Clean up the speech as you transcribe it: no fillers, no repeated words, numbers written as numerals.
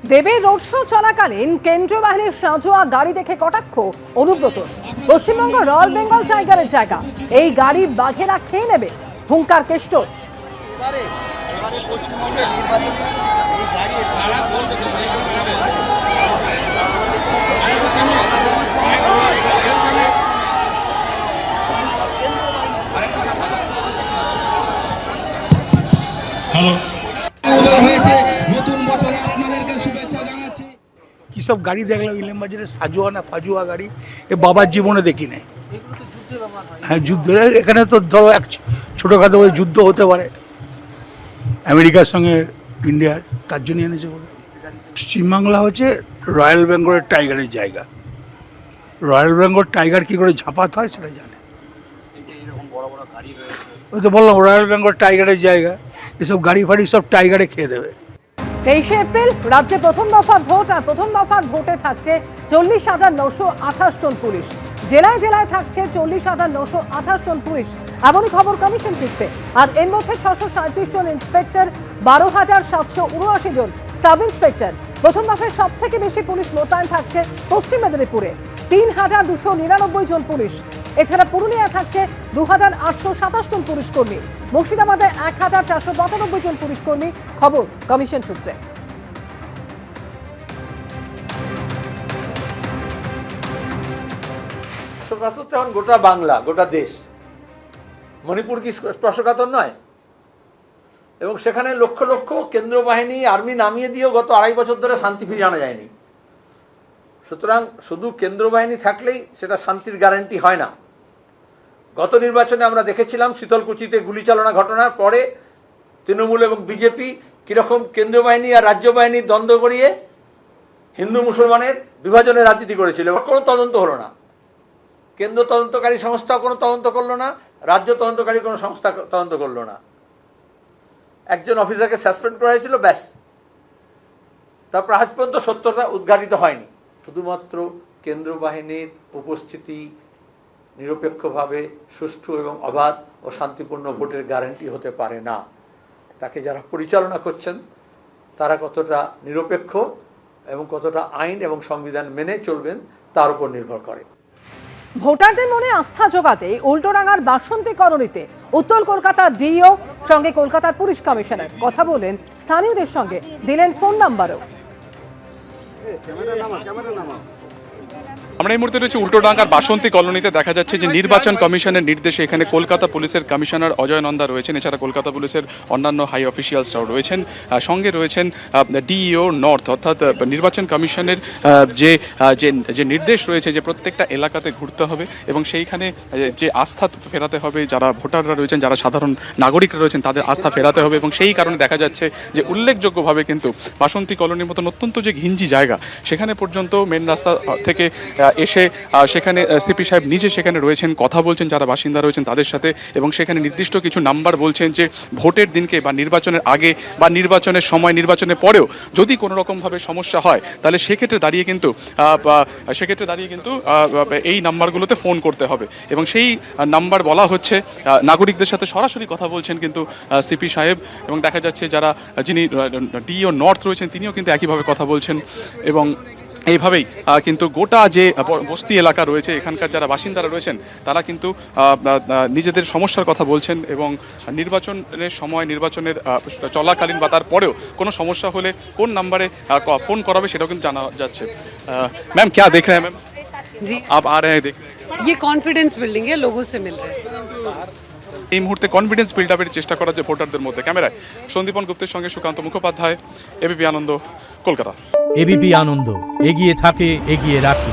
দেবে road show চলাকালীন কেন্দ্রীয় বাহিনীর সাঁজোয়া গাড়ি দেখে কটাক্ষ অনুব্রত। পশ্চিমবঙ্গ রয়্যাল বেঙ্গল টাইগারের জায়গা, এই গাড়ি বাঘেরা খেয়ে নেবে, হুঙ্কার কেষ্ট। কি সব গাড়ি দেখলাম ইলাম বাজারে, সাজুয়া না ফাজুয়া গাড়ি, এ বাবার জীবনে দেখি নাই। হ্যাঁ, যুদ্ধ এখানে তো ধরো এক ছোটোখাটো ওই যুদ্ধ হতে পারে আমেরিকার সঙ্গে ইন্ডিয়ার, তার জন্য এনেছে বলে। পশ্চিমবাংলা হচ্ছে রয়্যাল বেঙ্গলের টাইগারের জায়গা। রয়্যাল বেঙ্গল টাইগার কী করে ঝাঁপাত হয় সেটা জানে। ওই তো বললাম রয়্যাল বেঙ্গল টাইগারের জায়গা, এসব গাড়ি ফাড়ি সব টাইগারে খেয়ে দেবে। 23শে এপ্রিল রাজ্যে প্রথম দফার ভোট, আর প্রথম দফার ভোটে থাকছে 40,928 জন পুলিশ। জেলায় জেলায় থাকছে 40,928 জন পুলিশ, এমনই খবর কমিশন সূত্রে। আর এর মধ্যে 637 জন ইন্সপেক্টর, 12,779 জন সাব ইন্সপেক্টর। প্রথম দফায় সব থেকে বেশি পুলিশ মোতায়েন থাকছে পশ্চিম মেদিনীপুরে, 3,299 জন পুলিশ। এছাড়া পুরুলিয়ায় থাকছে 2,827 জন পুলিশ কর্মী, মুর্শিদাবাদে 1,495 জন পুলিশ কর্মী, খবর কমিশন সূত্রে। স্পর্শকাতর তেমন গোটা বাংলা, গোটা দেশ। মণিপুর কি স্পর্শকাতর নয়? এবং সেখানে লক্ষ লক্ষ কেন্দ্র বাহিনী, আর্মি নামিয়ে দিয়েও গত 2.5 বছর ধরে শান্তি ফিরিয়ে আনা যায়নি। সুতরাং শুধু কেন্দ্র বাহিনী থাকলেই সেটা শান্তির গ্যারান্টি হয় না। গত নির্বাচনে আমরা দেখেছিলাম শীতলকুচিতে গুলি চালনা ঘটনার পরে তৃণমূল এবং বিজেপি কীরকম কেন্দ্র বাহিনী আর রাজ্য বাহিনীর দ্বন্দ্ব করিয়ে হিন্দু মুসলমানের বিভাজনের রাজনীতি করেছিল। কোনো তদন্ত হলো না, কেন্দ্র তদন্তকারী সংস্থা কোনো তদন্ত করলো না, রাজ্য তদন্তকারী কোনো সংস্থা তদন্ত করলো না। একজন অফিসারকে সাসপেন্ড করা হয়েছিল, ব্যাস। তারপর আজ পর্যন্ত সত্যতা উদ্ঘাটিত হয়নি। শুধুমাত্র কেন্দ্র বাহিনীর উপস্থিতি নিরপেক্ষভাবে সুষ্ঠু এবং অবাধ ও শান্তিপূর্ণ ভোটের গ্যারান্টি হতে পারে না। তাকে যারা পরিচালনা করছেন তারা কতটা নিরপেক্ষ এবং কতটা আইন এবং সংবিধান মেনে চলবেন তার উপর নির্ভর করে। ভোটারদের মনে আস্থা জোগাতে উল্টোডাঙ্গার বাসন্তী কলোনিতে উত্তর কলকাতার ডিইও সঙ্গে কলকাতার পুলিশ কমিশনার কথা বলেন, স্থানীয়দের সঙ্গে দিলেন ফোন নাম্বারও। আমরা এই মুহূর্তে রয়েছে উল্টোডাঙ্গার বাসন্তী কলোনিতে। দেখা যাচ্ছে যে নির্বাচন কমিশনের নির্দেশে এখানে কলকাতা পুলিশের কমিশনার অজয় নন্দা রয়েছেন, এছাড়া কলকাতা পুলিশের অন্যান্য হাই অফিসিয়ালসরাও রয়েছেন, সঙ্গে রয়েছেন ডিইও নর্থ, অর্থাৎ নির্বাচন কমিশনের যে নির্দেশ রয়েছে যে প্রত্যেকটা এলাকাতে ঘুরতে হবে এবং সেইখানে যে আস্থা ফেরাতে হবে, যারা ভোটাররা রয়েছেন, যারা সাধারণ নাগরিকরা রয়েছেন তাদের আস্থা ফেরাতে হবে। এবং সেই কারণে দেখা যাচ্ছে যে উল্লেখযোগ্যভাবে কিন্তু বাসন্তী কলোনির মতন অত্যন্ত যে ঘিঞ্জি জায়গা, সেখানে পর্যন্ত মেন রাস্তা থেকে এসে সেখানে সিপি সাহেব নিজে সেখানে রয়েছেন, কথা বলছেন যারা বাসিন্দা রয়েছেন তাদের সাথে, এবং সেখানে নির্দিষ্ট কিছু নাম্বার বলছেন যে ভোটের দিনকে বা নির্বাচনের আগে বা নির্বাচনের সময়, নির্বাচনের পরেও যদি কোনো রকমভাবে সমস্যা হয় তাহলে সেক্ষেত্রে দাঁড়িয়ে কিন্তু এই নাম্বারগুলোতে ফোন করতে হবে। এবং সেই নাম্বার বলা হচ্ছে, নাগরিকদের সাথে সরাসরি কথা বলছেন কিন্তু সিপি সাহেব। এবং দেখা যাচ্ছে যিনি ডিইও নর্থ রয়েছেন তিনিও কিন্তু একইভাবে কথা বলছেন। এবং এইভাবেই কিন্তু গোটা যে বস্তি এলাকা রয়েছে, এখানকার যারা বাসিন্দারা রয়েছেন তারা কিন্তু নিজেদের সমস্যার কথা বলছেন। এবং নির্বাচনের সময়, নির্বাচনের চলাকালীন বা তারপরেও কোনো সমস্যা হলে কোন নাম্বারে ফোন করা হবে সেটাও কিন্তু জানা যাচ্ছে। मैम क्या देख रहे हैं मैम? जी आप आ रहे हैं देख ये कॉन्फिडेंस बिल्डिंग है, लोगों से मिल रहे हैं। এই মুহূর্তে কনফিডেন্স বিল্ড আপের চেষ্টা করা যে ভোটারদের মধ্যে। ক্যামেরায় সন্দীপন গুপ্তের সঙ্গে সুকান্ত মুখোপাধ্যায়, এবিপি আনন্দ, কলকাতা। এবিপি আনন্দ, এগিয়ে থাকে, এগিয়ে রাখে।